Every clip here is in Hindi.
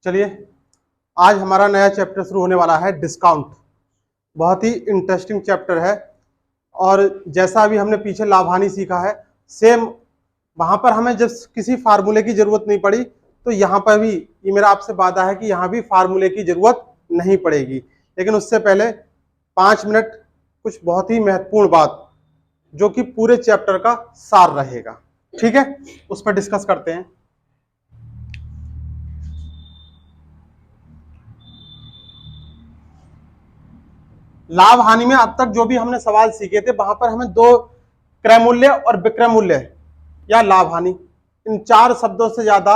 चलिए, आज हमारा नया चैप्टर शुरू होने वाला है डिस्काउंट। बहुत ही इंटरेस्टिंग चैप्टर है और जैसा अभी हमने पीछे लाभ हानि सीखा है, सेम वहां पर हमें जब किसी फार्मूले की जरूरत नहीं पड़ी, तो यहाँ पर भी ये मेरा आपसे वादा है कि यहाँ भी फार्मूले की जरूरत नहीं पड़ेगी। लेकिन उससे पहले 5 मिनट कुछ बहुत ही महत्वपूर्ण बात जो कि पूरे चैप्टर का सार रहेगा, ठीक है, उस पर डिस्कस करते हैं। लाभ हानि में अब तक जो भी हमने सवाल सीखे थे, वहां पर हमें दो क्रय मूल्य और विक्रय मूल्य या लाभ हानि, इन 4 शब्दों से ज्यादा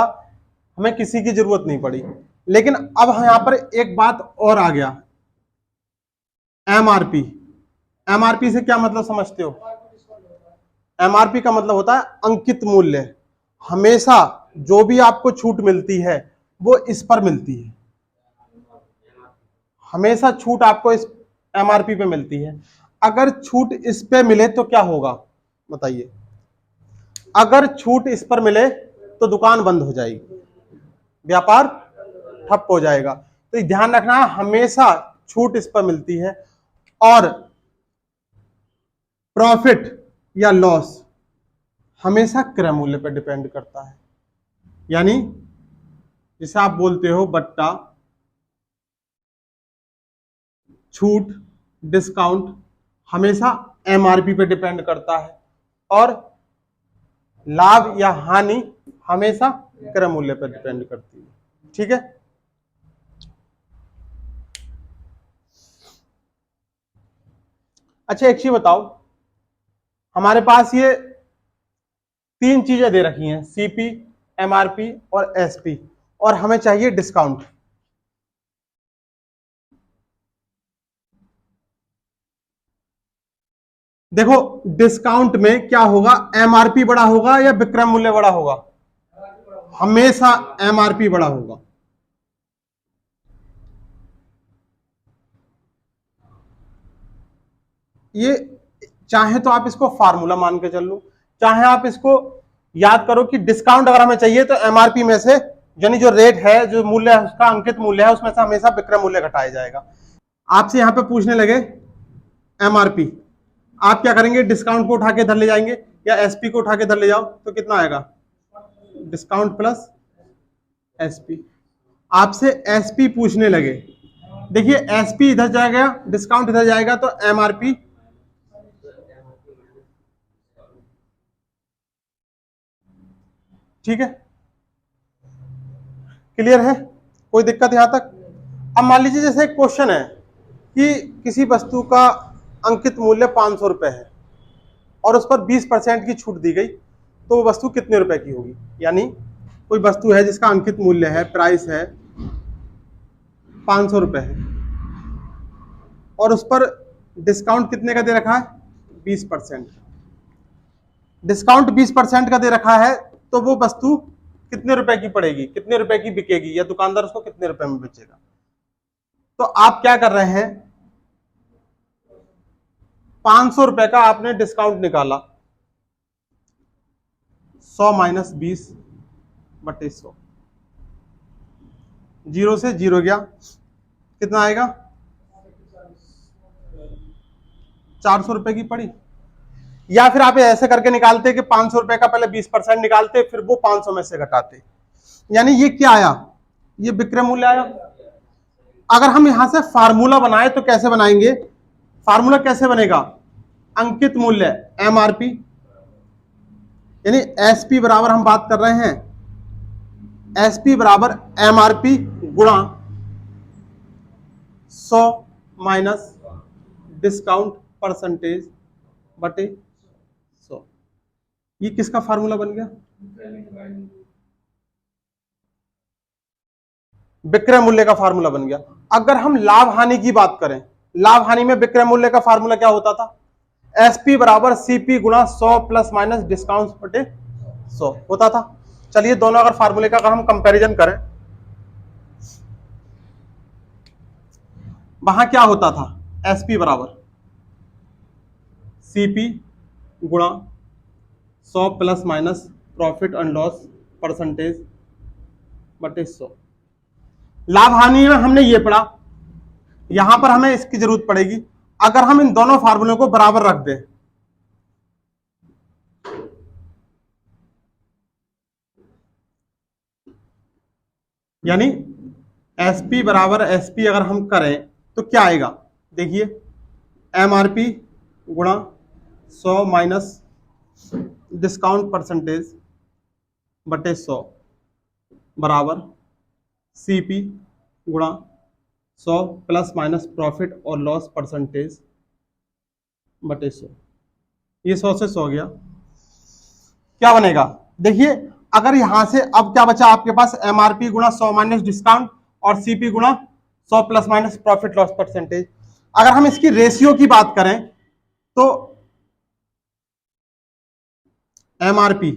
हमें किसी की जरूरत नहीं पड़ी। लेकिन अब यहां पर एक बात और आ गया, एमआरपी। एमआरपी से क्या मतलब समझते हो? एमआरपी का मतलब होता है अंकित मूल्य। हमेशा जो भी आपको छूट मिलती है वो इस पर मिलती है, हमेशा छूट आपको इस एमआरपी पे मिलती है। अगर छूट इस पे मिले तो क्या होगा बताइए? अगर छूट इस पर मिले तो दुकान बंद हो जाएगी, व्यापार ठप हो जाएगा। तो ध्यान रखना, हमेशा छूट इस पर मिलती है और प्रॉफिट या लॉस हमेशा क्रय मूल्य पर डिपेंड करता है। यानी जिसे आप बोलते हो बट्टा, छूट, डिस्काउंट हमेशा एमआरपी पे डिपेंड करता है और लाभ या हानि हमेशा क्रय मूल्य पर डिपेंड करती है, ठीक है। अच्छा, एक चीज बताओ, हमारे पास ये 3 चीजें दे रखी हैं, सीपी, एमआरपी और एसपी, और हमें चाहिए डिस्काउंट। देखो, डिस्काउंट में क्या होगा, एमआरपी बड़ा होगा या विक्रय मूल्य बड़ा होगा? हमेशा एमआरपी बड़ा होगा। ये चाहे तो आप इसको फार्मूला मान के चल लो, चाहे आप इसको याद करो कि डिस्काउंट अगर हमें चाहिए तो एमआरपी में से, यानी जो रेट है, जो मूल्य है, उसका अंकित मूल्य है, उसमें से हमेशा विक्रय मूल्य घटाया जाएगा। आपसे यहां पे पूछने लगे एमआरपी, आप क्या करेंगे? डिस्काउंट को उठा के इधर ले जाएंगे या एसपी को उठा के इधर ले जाओ तो कितना आएगा? Discount plus SP. आपसे एसपी पूछने लगे, देखिए एसपी इधर जाएगा, डिस्काउंट इधर जाएगा, तो एमआरपी ठीक है। क्लियर है? कोई दिक्कत यहां तक? अब मान लीजिए जैसे एक क्वेश्चन है कि किसी वस्तु का अंकित मूल्य 500 रुपए है और उस पर 20% की छूट दी गई, तो वो वस्तु कितने रुपए की होगी? यानी कोई वस्तु है जिसका अंकित मूल्य है, प्राइस है 500 रुपए है और उस पर डिस्काउंट कितने का दे रखा है? 20%। डिस्काउंट 20% का दे रखा है, तो वो वस्तु कितने रुपए की पड़ेगी, कितने रुपए की बिकेगी, या दुकानदार उसको कितने रुपए में बेचेगा? तो आप क्या कर रहे हैं, 500 रुपए का आपने डिस्काउंट निकाला, 100 माइनस 20 बटे 100, 0 से 0 गया, कितना आएगा? 400 रुपए की पड़ी। या फिर आप ऐसे करके निकालते कि 500 रुपए का पहले 20% निकालते, फिर वो 500 में से घटाते। यानी ये क्या आया? ये विक्रय मूल्य आया। अगर हम यहां से फार्मूला बनाए तो कैसे बनाएंगे? फार्मूला कैसे बनेगा? अंकित मूल्य एमआरपी, यानी एसपी बराबर, हम बात कर रहे हैं एसपी बराबर एमआरपी गुणा 100 माइनस डिस्काउंट परसेंटेज बटे 100। ये किसका फार्मूला बन गया? विक्रय मूल्य का फार्मूला बन गया। अगर हम लाभ हानि की बात करें, लाभ हानि में विक्रय मूल्य का फार्मूला क्या होता था? एसपी बराबर सीपी गुणा 100 प्लस माइनस डिस्काउंट बटे 100 होता था। चलिए, दोनों अगर फार्मूले का अगर हम कंपैरिजन करें, वहां क्या होता था? एसपी बराबर सीपी गुणा 100 plus minus profit and loss percentage बटे 100। लाभ हानि में हमने ये पढ़ा, यहां पर हमें इसकी जरूरत पड़ेगी। अगर हम इन दोनों फार्मूलों को बराबर रख दें, यानी एसपी बराबर एसपी अगर हम करें तो क्या आएगा, देखिए एमआरपी गुणा 100 माइनस डिस्काउंट परसेंटेज बटे 100 बराबर सीपी गुणा 100 प्लस माइनस प्रॉफिट और लॉस परसेंटेज बटे 100। ये 100 से 100 गया, क्या बनेगा, देखिए अगर यहां से अब क्या बचा आपके पास, एमआरपी गुणा 100 माइनस डिस्काउंट और सीपी गुणा 100 plus minus profit loss percentage. अगर हम इसकी रेशियो की बात करें तो एमआरपी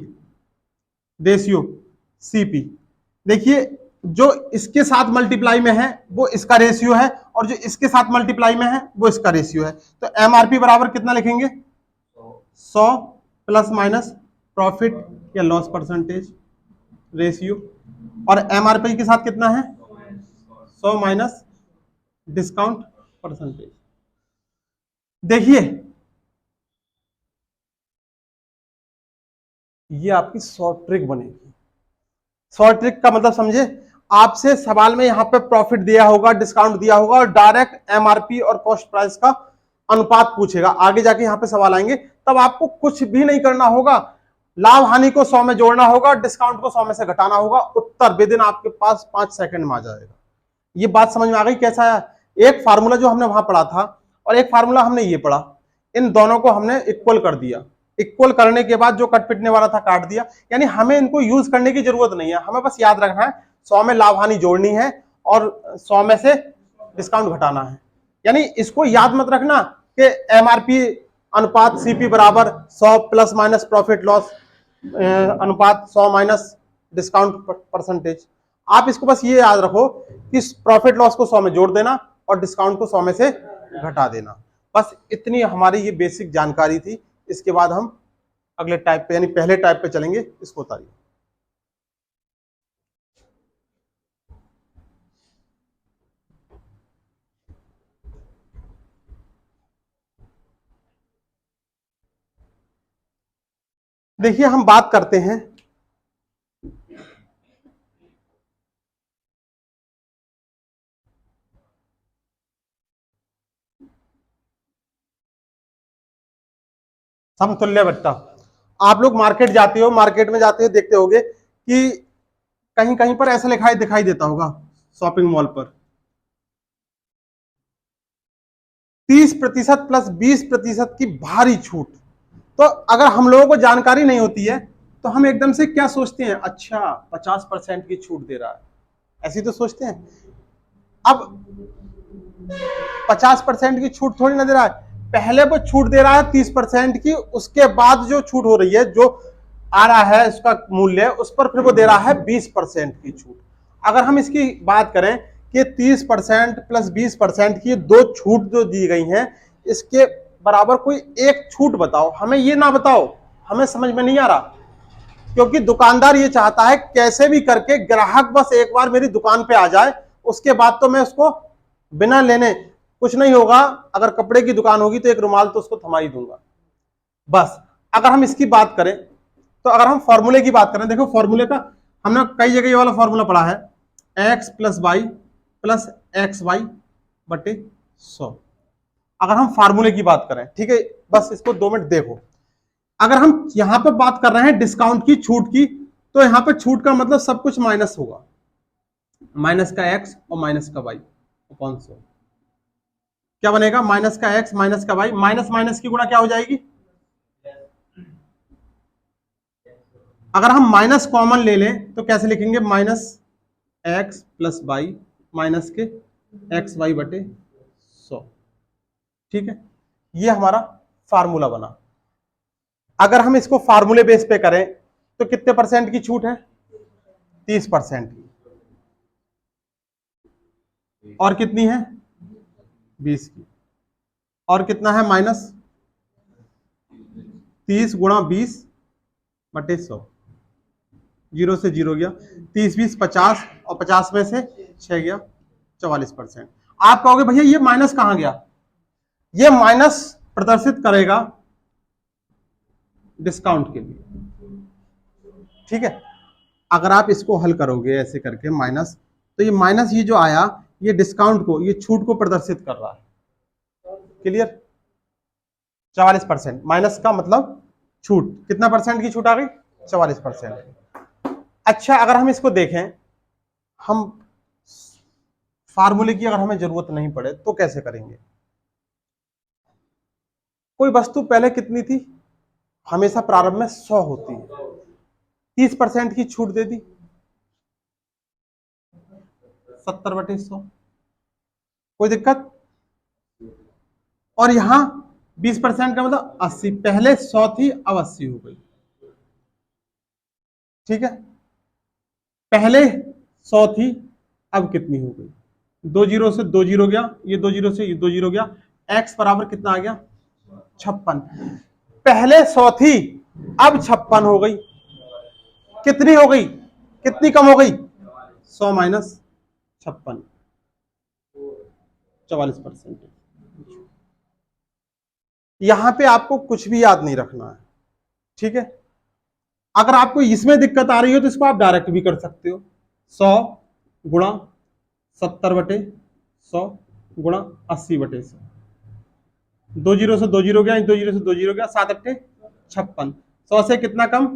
रेशियो सीपी, देखिए जो इसके साथ मल्टीप्लाई में है वो इसका रेशियो है और जो इसके साथ मल्टीप्लाई में है वो इसका रेशियो है। तो एमआरपी बराबर कितना लिखेंगे, 100 प्लस माइनस प्रॉफिट या लॉस परसेंटेज रेशियो, और एमआरपी के साथ कितना है 100 माइनस डिस्काउंट परसेंटेज। देखिए ये आपकी शॉर्ट ट्रिक बनेगी। शॉर्ट ट्रिक का मतलब समझे, आपसे सवाल में यहां पे प्रॉफिट दिया होगा, डिस्काउंट दिया होगा और डायरेक्ट एमआरपी और कॉस्ट प्राइस का अनुपात पूछेगा। आगे जाके यहां पे सवाल आएंगे तब आपको कुछ भी नहीं करना होगा, लाभ हानि को 100 में जोड़ना होगा, डिस्काउंट को 100 में से घटाना होगा, उत्तर विदिन आपके पास 5 सेकंड में आ जाएगा। ये बात समझ में आ गई कैसा है, एक फार्मूला जो हमने वहां पढ़ा था और एक फार्मूला हमने ये पढ़ा, इन दोनों को हमने इक्वल कर दिया। इक्वल करने के बाद जो कट पिटने वाला था काट दिया, यानी हमें इनको यूज करने की जरूरत नहीं है, हमें बस याद रखना है 100 में लाभ हानि जोड़नी है और 100 में से डिस्काउंट घटाना है। यानी इसको याद मत रखना कि एमआरपी अनुपात सीपी बराबर 100 प्लस माइनस प्रॉफिट लॉस अनुपात 100 माइनस डिस्काउंट परसेंटेज। आप इसको बस ये याद रखो कि प्रॉफिट लॉस को 100 में जोड़ देना और डिस्काउंट को 100 में से घटा देना। बस इतनी हमारी ये बेसिक जानकारी थी। इसके बाद हम अगले टाइप पे यानी पहले टाइप पे चलेंगे, इसको उतारिए। देखिए हम बात करते हैं समतुल्य बट्टा। आप लोग मार्केट जाते हो, मार्केट में जाते हो देखते होगे कि कहीं कहीं पर ऐसा लिखा दिखाई देता होगा शॉपिंग मॉल पर 30% प्लस 20% की भारी छूट। तो अगर हम लोगों को जानकारी नहीं होती है तो हम एकदम से क्या सोचते हैं, अच्छा 50% की छूट दे रहा है, ऐसी तो सोचते हैं। अब 50% की छूट थोड़ी ना दे रहा है, पहले वो छूट दे रहा है 30% की, उसके बाद जो छूट हो रही है, जो आ रहा है उसका मूल्य, उस पर फिर वो दे रहा है 20% की छूट। अगर हम इसकी बात करें कि 30% प्लस 20% की दो छूट जो दी गई हैं, इसके बराबर कोई एक छूट बताओ, हमें ये ना बताओ, हमें समझ में नहीं आ रहा। क्योंकि दुकानदार ये चाहता है कैसे भी करके ग्राहक बस एक बार मेरी दुकान पे आ जाए, उसके बाद तो मैं उसको बिना लेने कुछ नहीं होगा। अगर कपड़े की दुकान होगी तो एक रुमाल तो उसको थमा ही दूंगा बस। अगर हम इसकी बात करें तो अगर हम फॉर्मूले की बात करें, देखो फॉर्मूले का हमने कई जगह ये वाला फॉर्मूला पढ़ा है, x plus y plus x y बटे 100। अगर हम फार्मूले की बात करें, ठीक है, बस इसको 2 मिनट देखो। अगर हम यहां पर बात कर रहे हैं डिस्काउंट की, छूट की, तो यहां पर छूट का मतलब सब कुछ माइनस होगा, माइनस का एक्स और माइनस का वाई अपॉन 100। क्या बनेगा, माइनस का एक्स माइनस का वाई, माइनस माइनस की गुणा क्या हो जाएगी, अगर हम माइनस कॉमन ले लें तो कैसे लिखेंगे, minus x plus y minus के एक्स वाई बटे 100। ठीक है, ये हमारा फार्मूला बना। अगर हम इसको फार्मूले बेस पे करें तो कितने परसेंट की छूट है, 30% की, और कितनी है 20 की, और कितना है माइनस 30 गुणा 20 बटे 100, 0 से 0 गया, 30 20 50 और 50 में से 6 गया 44%। आप कहोगे भैया ये माइनस कहां गया? ये माइनस प्रदर्शित करेगा डिस्काउंट के लिए, ठीक है। अगर आप इसको हल करोगे ऐसे करके माइनस, तो ये माइनस ये जो आया ये डिस्काउंट को, ये छूट को प्रदर्शित कर रहा है। क्लियर? 44% माइनस का मतलब छूट, कितना परसेंट की छूट आ गई? 44%। अच्छा, अगर हम इसको देखें, हम फार्मूले की अगर हमें जरूरत नहीं पड़े तो कैसे करेंगे? कोई वस्तु पहले कितनी थी? हमेशा प्रारंभ में 100 होती है, 30% की छूट दे दी, 70/100, कोई दिक्कत? और यहां 20% का मतलब 80, पहले 100 थी अब 80 हो गई, ठीक है। पहले 100 थी अब कितनी हो गई? 2 जीरो से 2 जीरो गया, ये 2 जीरो से ये 2 जीरो गया, x बराबर कितना आ गया? 56। पहले 100 थी अब 56 हो गई, कितनी हो गई? कितनी कम हो गई? 100 माइनस 56, 44%। यहां पे आपको कुछ भी याद नहीं रखना है, ठीक है। अगर आपको इसमें दिक्कत आ रही हो तो इसको आप डायरेक्ट भी कर सकते हो, 100 गुणा 70/100 गुणा 80/100, 2 जीरो से 2 जीरो गया, 2 जीरो से 2 जीरो गया, 7 अट्ठे 56, 100 से कितना कम?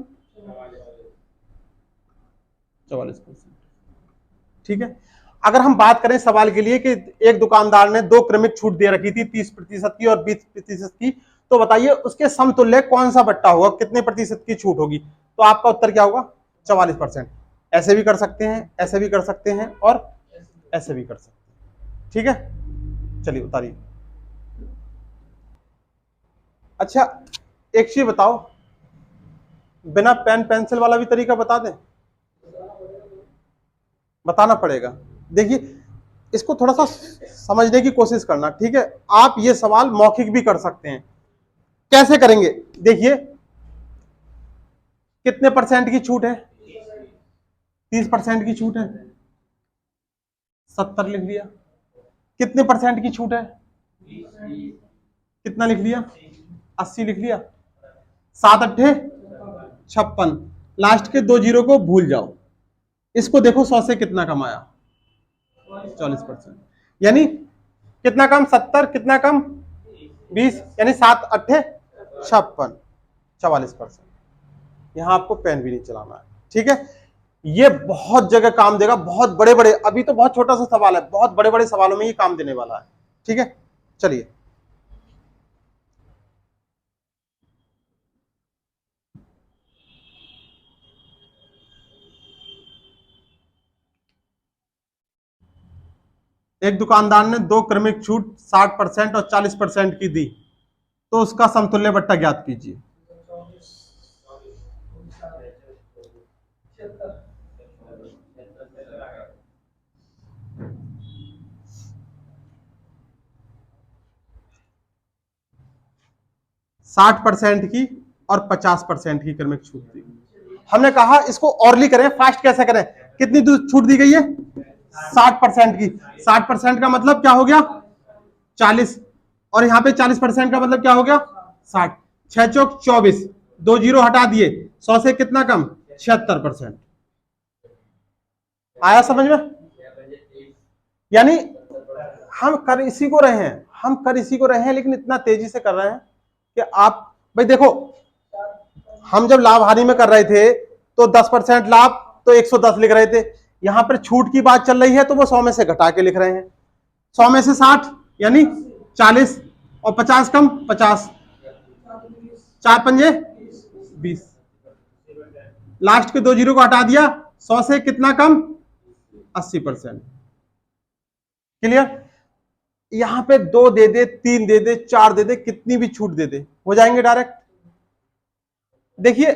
44%, ठीक है। अगर हम बात करें सवाल के लिए कि एक दुकानदार ने 2 क्रमिक छूट दे रखी थी, 30% की और 20% की, तो बताइए उसके समतुल्य कौन सा बट्टा होगा, कितने प्रतिशत की छूट होगी? तो आपका उत्तर क्या होगा? 44%। ऐसे भी कर सकते हैं, ऐसे भी कर सकते हैं और ऐसे भी कर सकते हैं, ठीक है। चलिए उतारिए। अच्छा, एक चीज बताओ, बिना पेन पेंसिल वाला भी तरीका बता दें? बताना पड़ेगा। देखिए, इसको थोड़ा सा समझने की कोशिश करना, ठीक है। आप ये सवाल मौखिक भी कर सकते हैं। कैसे करेंगे? देखिए, कितने परसेंट की छूट है? 30% की छूट है, 70 लिख लिया। कितने परसेंट की छूट है? कितना लिख लिया? 80 लिख लिया। 7 अट्ठे 56, लास्ट के 2 जीरो को भूल जाओ। इसको देखो 100 से कितना कम आया? 40%। यानी कितना कम? 70, कितना कम? 20, यानी 7 अट्ठे 56, 44%। यहां आपको पेन भी नहीं चलाना है, ठीक है। ये बहुत जगह काम देगा, बहुत बड़े बड़े, अभी तो बहुत छोटा सा सवाल है, बहुत बड़े बड़े सवालों में ये काम देने वाला है, ठीक है। चलिए, एक दुकानदार ने 2 क्रमिक छूट 60% और 40% की दी, तो उसका समतुल्य बट्टा ज्ञात कीजिए। साठ परसेंट की और 50% की क्रमिक छूट दी। हमने कहा इसको औरली करें, फास्ट कैसे करें? कितनी छूट दी गई है? 60% की। 60% का मतलब क्या हो गया? 40, और यहां पे 40% का मतलब क्या हो गया? 60। 6 चौक 24, 2 जीरो हटा दिए, 100 से कितना कम? 76%। आया समझ में? यानी हम कर इसी को रहे हैं, हम कर इसी को रहे हैं, लेकिन इतना तेजी से कर रहे हैं कि आप, भाई देखो, हम जब लाभ हानि में कर रहे थे तो 10% लाभ तो 110 लिख रहे थे, यहां पर छूट की बात चल रही है तो वो 100 में से घटा के लिख रहे हैं। 100 में से 60 यानी 40, और 50 कम 50, 4 पंजे 20, लास्ट के 2 जीरो को हटा दिया, 100 से कितना कम? 80%। क्लियर? यहां पे 2 दे दे, 3 दे दे, 4 दे दे, कितनी भी छूट दे दे, हो जाएंगे डायरेक्ट। देखिए,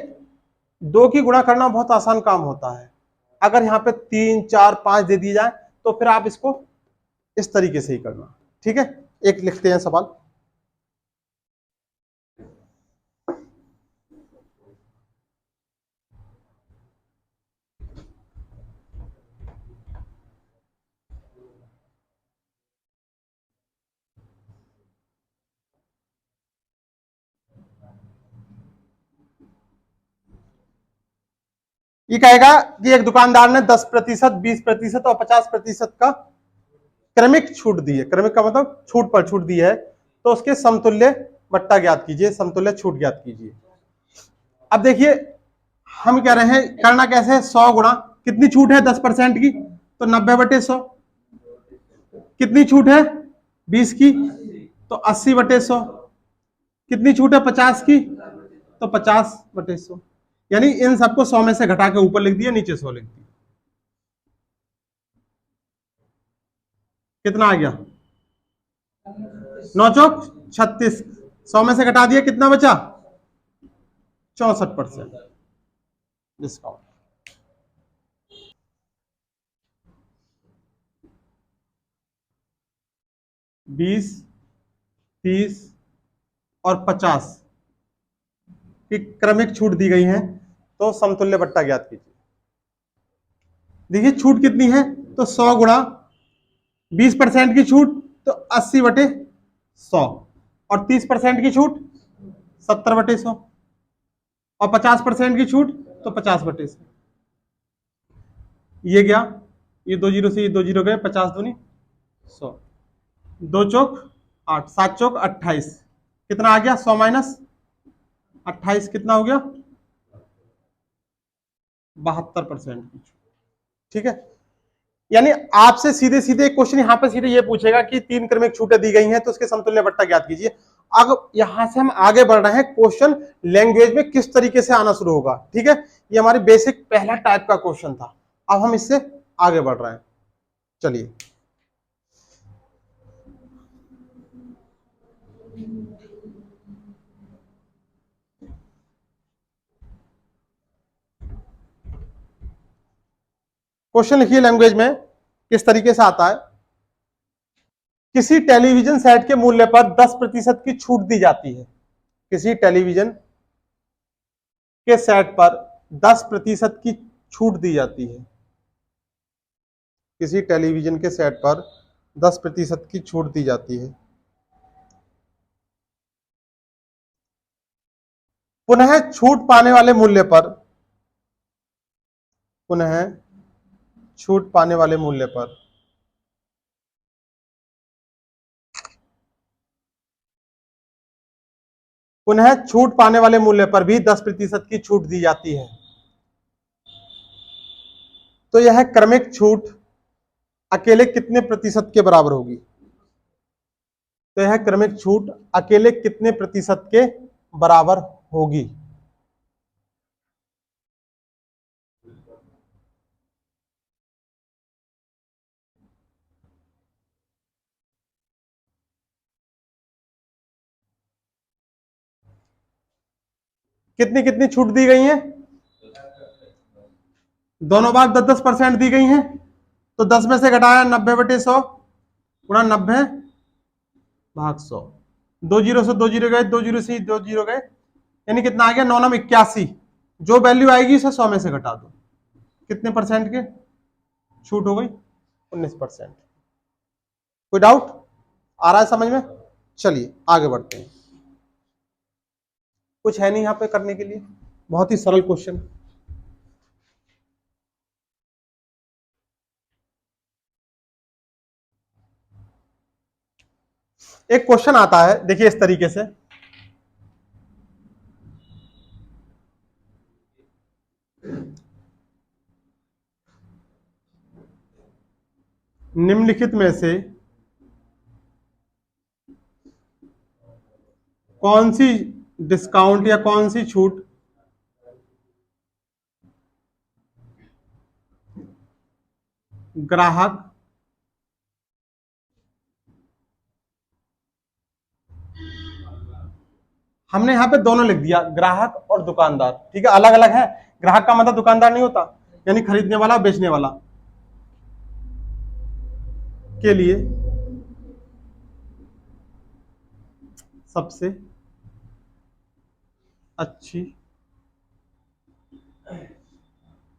2 की गुणा करना बहुत आसान काम होता है, अगर यहां पे 3 4 5 दे दी जाए तो फिर आप इसको इस तरीके से ही करना, ठीक है। एक लिखते हैं सवाल। ये कहेगा कि एक दुकानदार ने 10%, 20% और 50% का क्रमिक छूट दी है। क्रमिक का मतलब छूट पर छूट दी है, तो उसके समतुल्य बट्टा ज्ञात कीजिए, समतुल्य छूट ज्ञात कीजिए। अब देखिए हम कह रहे हैं करना कैसे है, 100 गुणा कितनी छूट है 10% की, तो 90/100। कितनी छूट है 20 की, तो 80/100। कितनी छूट है 50 की, तो 50/100। यानी इन सबको 100 में से घटा के ऊपर लिख दिया, नीचे 100 लिख दिया। कितना आ गया 9 चौक 36, 100 में से घटा दिया, कितना बचा 64% डिस्काउंट। 20, 30 और 50 की क्रमिक छूट दी गई है, तो समतुल्य बट्टा ज्ञात कीजिए। देखिए छूट कितनी है, तो 100 गुणा 20% की छूट, तो 80/100, और 30% की छूट 70/100, और 50% की छूट तो 50/100। ये गया, ये 2 जीरो से ये 2 जीरो गए, 50 दूनी 100, 2 चौक 8, 7 चौक 28, कितना आ गया 100 माइनस 28, कितना हो गया 72% की छूट। ठीक है, यानी आपसे सीधे सीधे एक क्वेश्चन यहां पर सीधे ये पूछेगा कि 3 क्रमिक छूटें दी गई हैं, तो उसके समतुल्य बट्टा ज्ञात कीजिए। अब यहां से हम आगे बढ़ रहे हैं, क्वेश्चन लैंग्वेज में किस तरीके से आना शुरू होगा। ठीक है, ये हमारी बेसिक पहला टाइप का क्वेश्चन था, अब हम इससे आगे बढ़ रहे हैं। चलिए क्वेश्चन लिखिए लैंग्वेज में किस तरीके से आता है। किसी टेलीविजन सेट के मूल्य पर 10% की छूट दी जाती है। किसी टेलीविजन के सेट पर 10% की छूट दी जाती है। किसी टेलीविजन के सेट पर 10% की छूट दी जाती है। पुनः छूट पाने वाले मूल्य पर, पुनः छूट पाने वाले मूल्य पर पुनः छूट पाने वाले मूल्य पर भी 10% की छूट दी जाती है। तो यह क्रमिक छूट अकेले कितने प्रतिशत के बराबर होगी। तो यह क्रमिक छूट अकेले कितने प्रतिशत के बराबर होगी। कितनी कितनी छूट दी गई है, दोनों बार 10-10% दी गई हैं, तो 10 में से घटाया 90/100 गुणा 90/100। 2 जीरो से 2 जीरो गए, 2 जीरो से 2 जीरो गए, यानी कितना आ गया 9×9=81। जो वैल्यू आएगी उसे 100 में से घटा दो, कितने परसेंट के छूट हो गई 19%। कोई डाउट आ रहा है समझ में। चलिए आगे बढ़ते हैं, कुछ है नहीं यहां पे करने के लिए, बहुत ही सरल क्वेश्चन। एक क्वेश्चन आता है देखिए इस तरीके से, निम्नलिखित में से कौन सी डिस्काउंट या कौन सी छूट ग्राहक हमने यहां पे दोनों लिख दिया, ग्राहक और दुकानदार। ठीक है, अलग अलग है, ग्राहक का मतलब दुकानदार नहीं होता, यानी खरीदने वाला बेचने वाला के लिए सबसे अच्छी,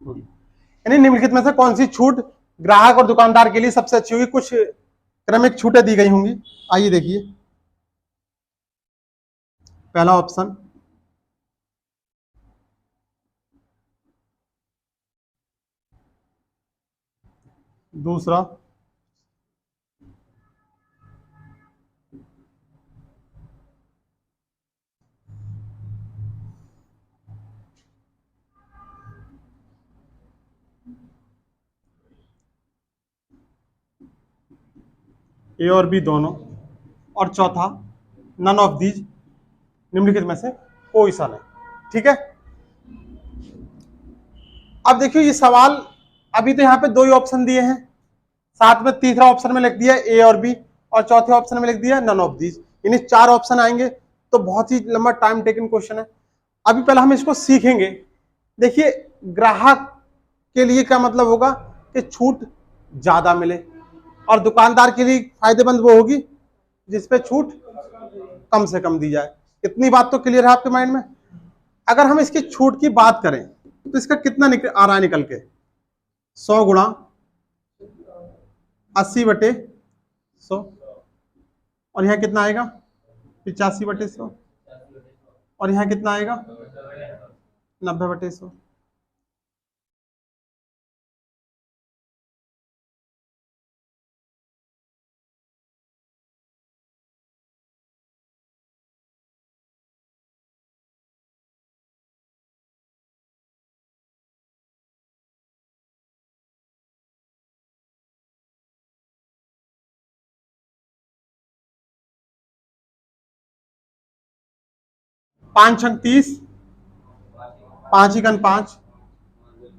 यानी निम्नलिखित में से कौन सी छूट ग्राहक और दुकानदार के लिए सबसे अच्छी होगी। कुछ क्रमिक छूटें दी गई होंगी, आइए देखिए। पहला ऑप्शन दूसरा ए और बी दोनों, और चौथा नन ऑफ दीज निम्नलिखित में से कोई सा नहीं। ठीक है, अब देखिए ये सवाल, अभी तो यहाँ पे दो ही ऑप्शन दिए हैं, साथ में तीसरा ऑप्शन में लिख दिया ए और बी, और चौथे ऑप्शन में लिख दिया नन ऑफ दीज, यानी 4 ऑप्शन आएंगे, तो बहुत ही लंबा टाइम टेकन क्वेश्चन है। अभी पहले हम इसको सीखेंगे। देखिए ग्राहक के लिए क्या मतलब होगा कि छूट ज्यादा मिले, और दुकानदार के लिए फायदेमंद वो होगी जिसपे छूट कम से कम दी जाए। इतनी बात तो क्लियर है आपके माइंड में। अगर हम इसकी छूट की बात करें तो इसका कितना आ रहा है निकल के, 100 गुणा 80/100, और यहां कितना आएगा 85/100, और यहां कितना आएगा 90/100। पांच छंग 30, 5 एकन 5,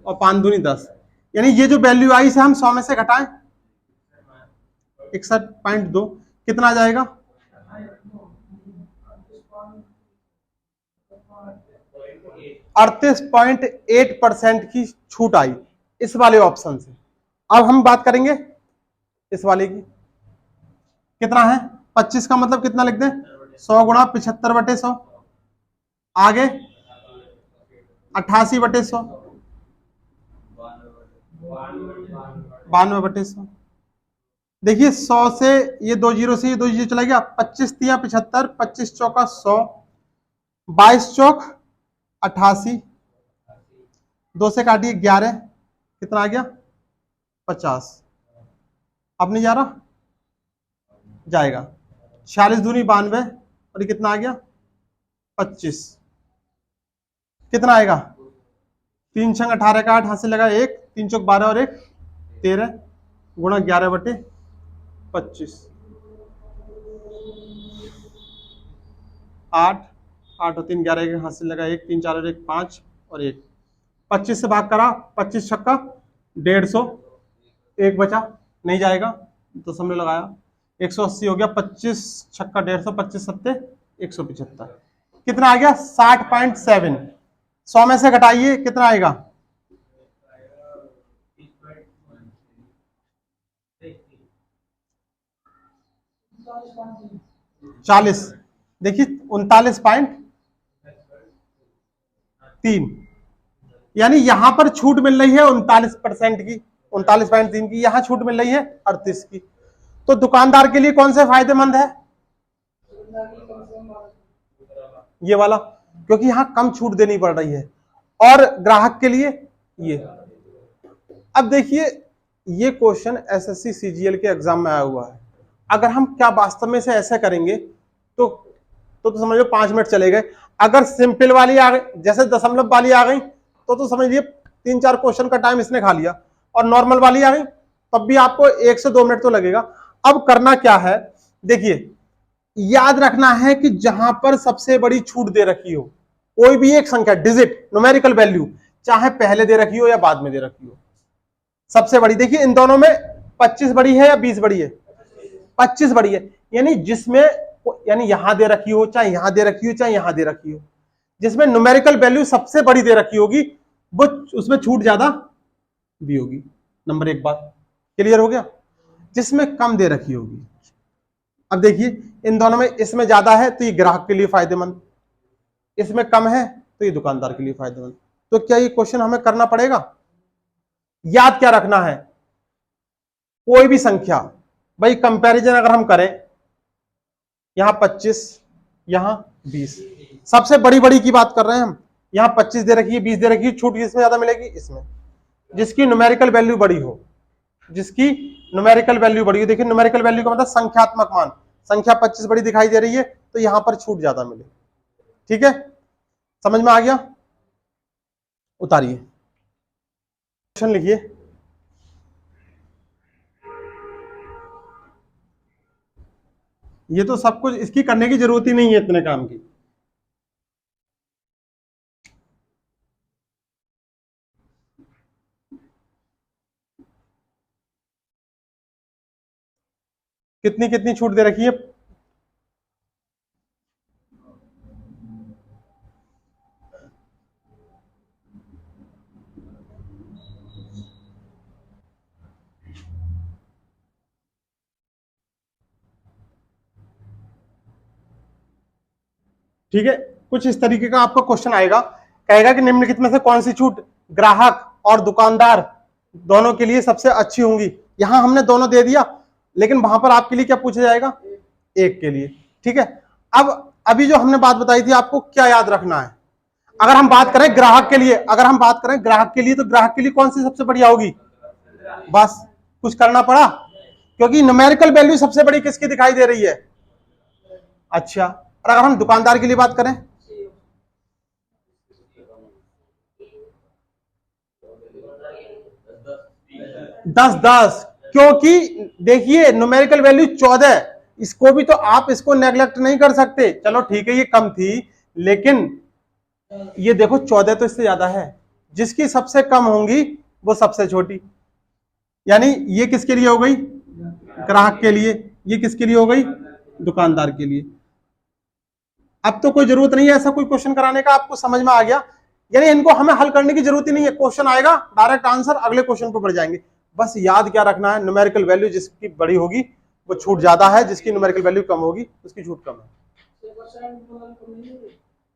और 5 दूनी 10, यानी ये जो वैल्यू आई से हम 100 में से घटाएं 61.2, कितना आ जाएगा 38.8% की छूट आई इस वाले ऑप्शन से। अब हम बात करेंगे इस वाले की, कितना है 25 का मतलब कितना लिख दें 100 गुणा 75/100, आगे 88/100, 92/100। देखिए 100 से ये 2 जीरो से ये 2 जीरो चला गया, 25 तिया 75, 25 चौका 100, 22 चौक 88, 2 से काटिए 11, कितना आ गया 50। अब नहीं जा रहा, जाएगा 46 दूनी 92, और ये कितना आ गया 25, कितना आएगा 3 छंग 18 का 8, हाथ से लगा 1, 3 चौक 12 और 1 13, गुणा 11/25, 8 8 और 3 11, हाथ से लगा 1, 3 4 और 1 5 और 1, 25 से भाग करा, 25 छक्का 150, 1 बचा नहीं जाएगा, तो समझ लगाया 180 हो गया, 25 छक्का 150, 25 सत्ते 175, कितना आ गया 60.7। 100 में से घटाइए कितना आएगा 40, देखिए 39.3, यानी यहां पर छूट मिल रही है 39% की, 39.3 की, यहां छूट मिल रही है 38 की। तो दुकानदार के लिए कौन से फायदेमंद है ये वाला, क्योंकि यहां कम छूट देनी पड़ रही है, और ग्राहक के लिए ये। अब देखिए ये क्वेश्चन एसएससी सीजीएल के एग्जाम में आया हुआ है, अगर हम क्या वास्तव में से ऐसे करेंगे तो समझ लो 5 मिनट चले गए। अगर सिंपल वाली आ गई, जैसे दशमलव वाली आ गई, तो समझिए 3-4 क्वेश्चन का टाइम इसने खा लिया, और नॉर्मल वाली आ गई तब भी आपको 1 से 2 मिनट तो लगेगा। अब करना क्या है, देखिए याद रखना है कि जहां पर सबसे बड़ी छूट दे रखी हो, कोई भी एक संख्या डिजिट न्यूमेरिकल वैल्यू, चाहे पहले दे रखी हो या बाद में दे रखी हो, सबसे बड़ी। देखिए इन दोनों में 25 बड़ी है या 20 बड़ी है, 25 बड़ी है, यानी जिसमें, यानी यहां दे रखी हो, चाहे यहां दे रखी हो, चाहे यहां दे रखी हो, जिसमें न्यूमेरिकल वैल्यू सबसे बड़ी दे रखी होगी वो उसमें छूट ज्यादा भी होगी। नंबर 1 बात क्लियर हो गया। जिसमें कम दे रखी होगी, अब देखिए इन दोनों में इसमें ज्यादा है तो ये ग्राहक के लिए फायदेमंद, इसमें कम है तो ये दुकानदार के लिए फायदेमंद। तो क्या ये क्वेश्चन हमें करना पड़ेगा? याद क्या रखना है, कोई भी संख्या, भाई कंपैरिजन अगर हम करें, यहां 25 यहां 20, सबसे बड़ी बड़ी की बात कर रहे हैं हम, यहां 25 दे रखी है, 20 दे रखी है, छूट किसमें ज्यादा मिलेगी, इसमें, जिसकी न्यूमेरिकल वैल्यू बड़ी हो। जिसकी न्यूमेरिकल वैल्यू बड़ी हो। देखिए न्यूमेरिकल वैल्यू का मतलब संख्यात्मक मान, संख्या 25 बड़ी दिखाई दे रही है तो यहां पर छूट ज्यादा मिले। ठीक है, समझ में आ गया? उतारिए, क्वेश्चन लिखिए। ये तो सब कुछ इसकी करने की जरूरत ही नहीं है इतने काम की। कितनी कितनी छूट दे रखी है? ठीक है, कुछ इस तरीके का आपका क्वेश्चन आएगा, कहेगा कि निम्नलिखित में से कौन सी छूट ग्राहक और दुकानदार दोनों के लिए सबसे अच्छी होंगी। यहां हमने दोनों दे दिया, लेकिन वहां पर आपके लिए क्या पूछा जाएगा? एक के लिए। ठीक है, अब अभी जो हमने बात बताई थी आपको क्या याद रखना है? अगर हम बात करें ग्राहक के लिए, अगर हम बात करें ग्राहक के लिए, तो ग्राहक के लिए कौन सी सबसे बढ़िया होगी? बस कुछ करना पड़ा, क्योंकि न्यूमेरिकल वैल्यू सबसे बड़ी किसकी दिखाई दे रही है? अच्छा, और अगर हम दुकानदार के लिए बात करें, 10-10, क्योंकि देखिए न्यूमेरिकल वैल्यू 14, इसको भी तो आप इसको नेग्लेक्ट नहीं कर सकते। चलो ठीक है ये कम थी, लेकिन ये देखो 14 तो इससे ज्यादा है, जिसकी सबसे कम होंगी वो सबसे छोटी। यानी ये किसके लिए हो गई? ग्राहक के लिए। ये किसके लिए हो गई? दुकानदार के लिए। अब तो कोई जरूरत नहीं है ऐसा कोई क्वेश्चन कराने का, आपको समझ में आ गया। यानी इनको हमें हल करने की जरूरत ही नहीं है, क्वेश्चन आएगा डायरेक्ट आंसर, अगले क्वेश्चन पर बढ़ जाएंगे। बस याद क्या रखना है? न्यूमेरिकल वैल्यू जिसकी बड़ी होगी वो छूट ज्यादा है, जिसकी न्यूमेरिकल वैल्यू कम होगी उसकी छूट कम है।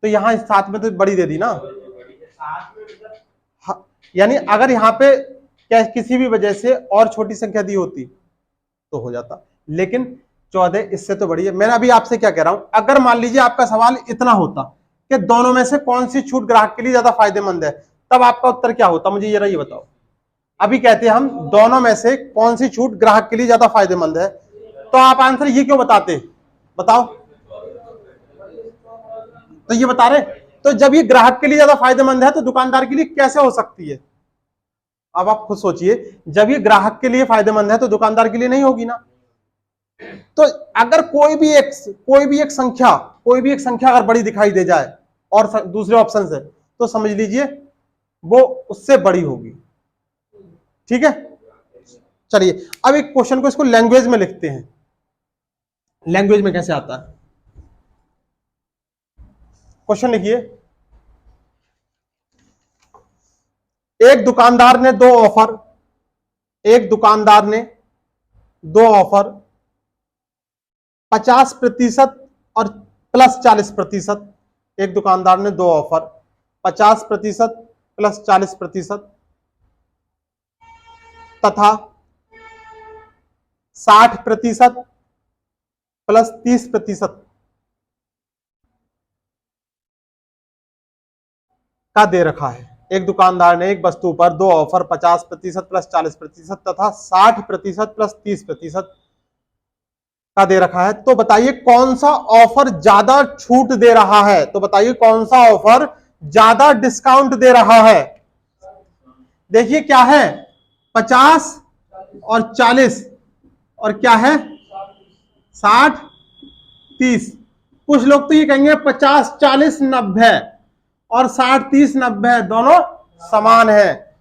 तो यहां साथ में तो बड़ी दे दी ना। हाँ, यानी अगर यहाँ पे क्या किसी भी वजह से और छोटी संख्या दी होती तो हो जाता, लेकिन 14 इससे तो बड़ी है। मैंने अभी आपसे क्या कह रहा हूं, अगर मान लीजिए आपका सवाल इतना होता कि दोनों में से कौन सी छूट ग्राहक के लिए ज्यादा फायदेमंद है, तब आपका उत्तर क्या होता? मुझे जरा ये बताओ। अभी कहते हैं हम दोनों में से कौन सी छूट ग्राहक के लिए ज्यादा फायदेमंद है, तो आप आंसर ये क्यों बताते? बताओ। तो ये बता रहे, तो जब ये ग्राहक के लिए ज्यादा फायदेमंद है तो दुकानदार के लिए कैसे हो सकती है? अब आप खुद सोचिए, जब ये ग्राहक के लिए फायदेमंद है तो दुकानदार के लिए नहीं होगी ना। तो अगर कोई भी एक संख्या अगर बड़ी दिखाई दे जाए और दूसरे ऑप्शन से, तो समझ लीजिए वो उससे बड़ी होगी। ठीक है, चलिए अब एक क्वेश्चन को इसको लैंग्वेज में लिखते हैं। लैंग्वेज में कैसे आता है? क्वेश्चन लिखिए। एक दुकानदार ने दो ऑफर, एक दुकानदार ने दो ऑफर 50% और प्लस 40%। एक दुकानदार ने दो ऑफर 50% प्लस 40% तथा 60% प्लस 30% का दे रखा है। एक दुकानदार ने एक वस्तु पर दो ऑफर 50% प्लस 40% तथा 60% प्लस 30% का दे रखा है, तो बताइए कौन सा ऑफर ज्यादा छूट दे रहा है? तो बताइए कौन सा ऑफर ज्यादा डिस्काउंट दे रहा है? देखिए क्या है, 50 और 40 और क्या है 60-30। कुछ लोग तो ये कहेंगे 50-40-90 और 60-30-90 दोनों समान है।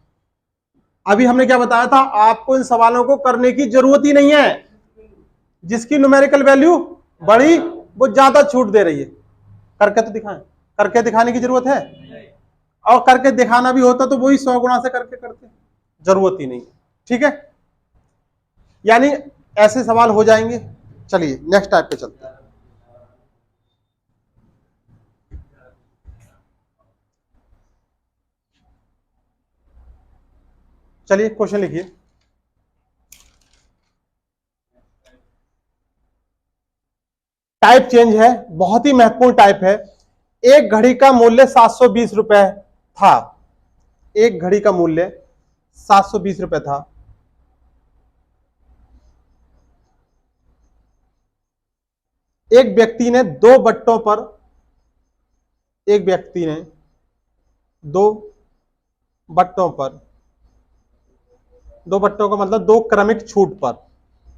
अभी हमने क्या बताया था आपको? इन सवालों को करने की जरूरत ही नहीं है, जिसकी न्यूमेरिकल वैल्यू बड़ी वो ज्यादा छूट दे रही है। करके तो दिखाएं, करके दिखाने की जरूरत है, और करके दिखाना भी होता तो वही 100 गुना से करके करते, जरूरत ही नहीं है। ठीक है, यानी ऐसे सवाल हो जाएंगे। चलिए नेक्स्ट टाइप पे चलते हैं। चलिए क्वेश्चन लिखिए। टाइप चेंज है, बहुत ही महत्वपूर्ण टाइप है। एक घड़ी का मूल्य 720 रुपए था, एक घड़ी का मूल्य 720 रुपए था, एक व्यक्ति ने दो बट्टों पर, एक व्यक्ति ने दो बट्टों पर, दो बट्टों का मतलब दो क्रमिक छूट पर,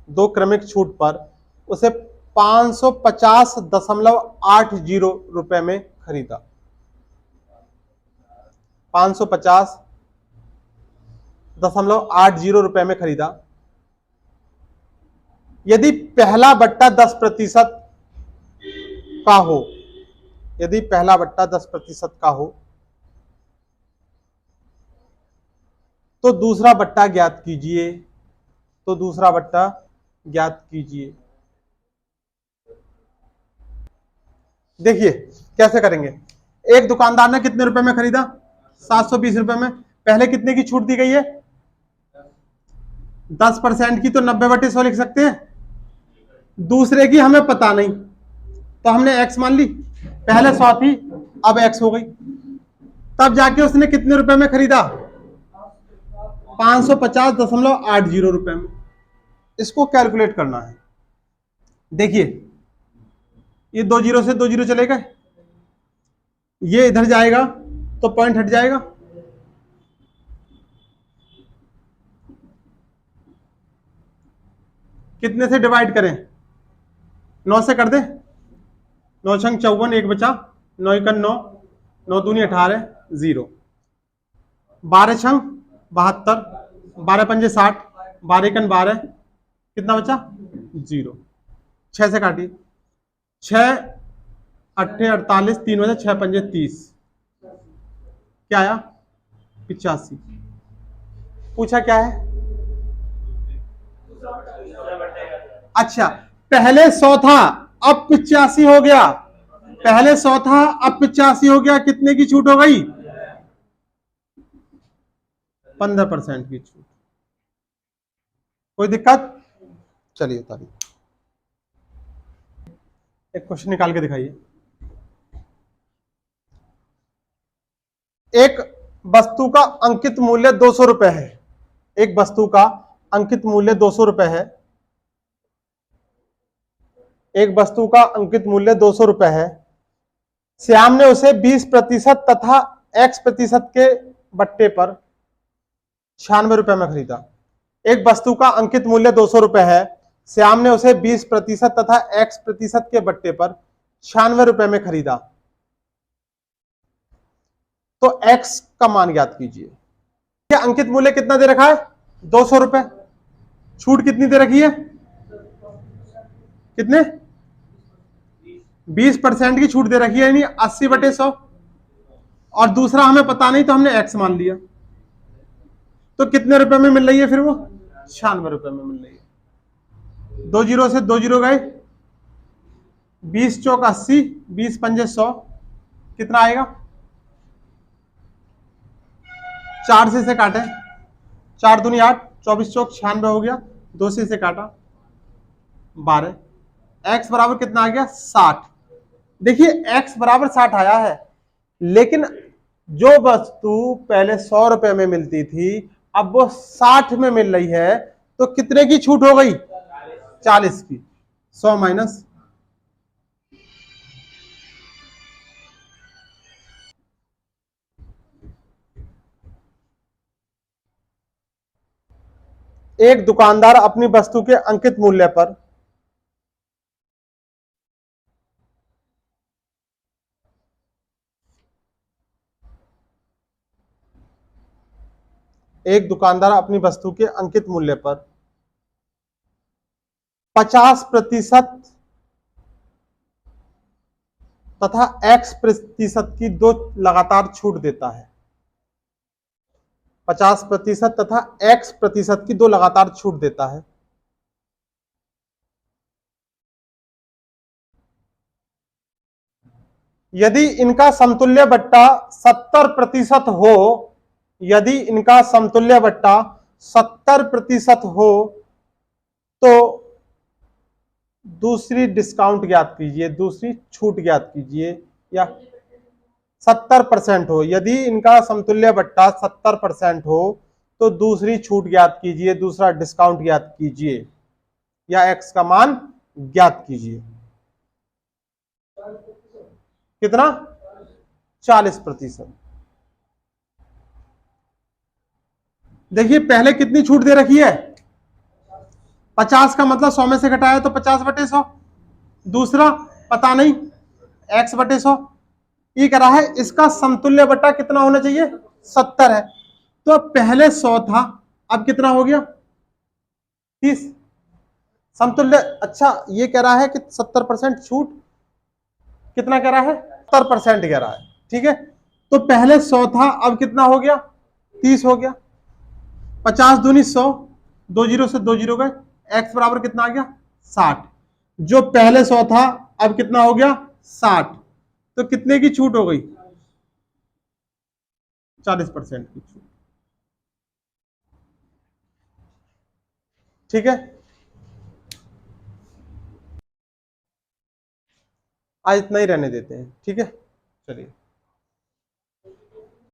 दो क्रमिक छूट पर उसे 550.80 रुपए में खरीदा। 550.80 रुपए में खरीदा। यदि पहला बट्टा 10% का हो, यदि पहला बट्टा 10% का हो तो दूसरा बट्टा ज्ञात कीजिए, तो दूसरा बट्टा ज्ञात कीजिए। देखिए कैसे करेंगे। एक दुकानदार ने कितने रुपए में खरीदा? 720 रुपए में। पहले कितने की छूट दी गई है? 10% की, तो 90/100 लिख सकते हैं। दूसरे की हमें पता नहीं, तो हमने x मान ली। पहले 100 थी, अब x हो गई। तब जाके उसने कितने रुपए में खरीदा? 550.80 रुपए में। इसको कैलकुलेट करना है। देखिए ये 2 जीरो से 2 जीरो चले गए, ये इधर जाएगा तो पॉइंट हट जाएगा। कितने से डिवाइड करें? 9 से कर दे। 9 छंग 54, एक बचा, 9 एकन 9, 9 दूनी 18, 0। 12 छंग 72, 12 पंजे 60, 12 एकन 12, कितना बचा? 0। 6 से काटिए। 6 अट्ठे 48, 3 बजे 6 पंजे 30, क्या आया? 85। पूछा क्या है? अच्छा, पहले 100 था, अब 85 हो गया। पहले 100 था, अब 85 हो गया। कितने की छूट हो गई? 15% की छूट। कोई दिक्कत? चलिए तारीख एक क्वेश्चन निकाल के दिखाइए। एक वस्तु का अंकित मूल्य 200 रुपए है। एक वस्तु का अंकित मूल्य 200 रुपए है। एक वस्तु का अंकित मूल्य 200 रुपए है। श्याम ने उसे 20% तथा x% के बट्टे पर 96 रुपए में खरीदा। एक वस्तु का अंकित मूल्य 200 रुपए है। श्याम ने उसे 20% तथा x% के बट्टे पर 96 रुपए में खरीदा। तो x का मान ज्ञात कीजिए। अंकित मूल्य कितना दे रखा है? 200 रुपए। छूट कितनी दे रखी है? कितने? 20% की छूट दे रखी है, यानी 80/100। और दूसरा हमें पता नहीं, तो हमने x मान लिया। तो कितने रुपए में मिल रही है फिर वो? 96 रुपए में मिल रही है। 2 जीरो से 2 जीरो गए, 20 चौक 80, 20 पंजे 100, कितना आएगा? 4 से काटे, 4 दूनी 8, 24 चौक 96 हो गया। 2 से काटा 12। x बराबर कितना आ गया? 60। देखिए x बराबर 60 आया है, लेकिन जो वस्तु पहले 100 रुपए में मिलती थी, अब वो 60 में मिल रही है। तो कितने की छूट हो गई? 40 की। 100 माइनस एक दुकानदार अपनी वस्तु के अंकित मूल्य पर एक दुकानदार अपनी वस्तु के अंकित मूल्य पर 50% तथा x% की दो लगातार छूट देता है। 50% तथा x% की दो लगातार छूट देता है। यदि इनका समतुल्य बट्टा 70% हो, यदि इनका समतुल्य बट्टा 70% हो, तो दूसरी डिस्काउंट ज्ञात कीजिए, दूसरी छूट ज्ञात कीजिए। या 70% हो, यदि इनका समतुल्य बट्टा 70% हो तो दूसरी छूट ज्ञात कीजिए, दूसरा डिस्काउंट ज्ञात कीजिए, या x का मान ज्ञात कीजिए। कितना? 40%। देखिए पहले कितनी छूट दे रखी है? 50 का मतलब 100 में से घटाया तो 50/100। दूसरा पता नहीं, x/100। ये कह रहा है इसका समतुल्य बटा कितना होना चाहिए? 70 है। तो पहले 100 था, अब कितना हो गया? 30। समतुल्य, अच्छा ये कह रहा है कि 70% छूट, कितना कह रहा है? 70% कह रहा है, ठीक है। तो पहले 100 था, अब कितना हो गया? 30 हो गया। 50 दूनी 100, 2 जीरो से 2 जीरो गए, x बराबर कितना आ गया? 60। जो पहले 100 था, अब कितना हो गया? 60। तो कितने की छूट हो गई? 40% की छूट, ठीक है। आज इतना ही रहने देते हैं, ठीक है, चलिए।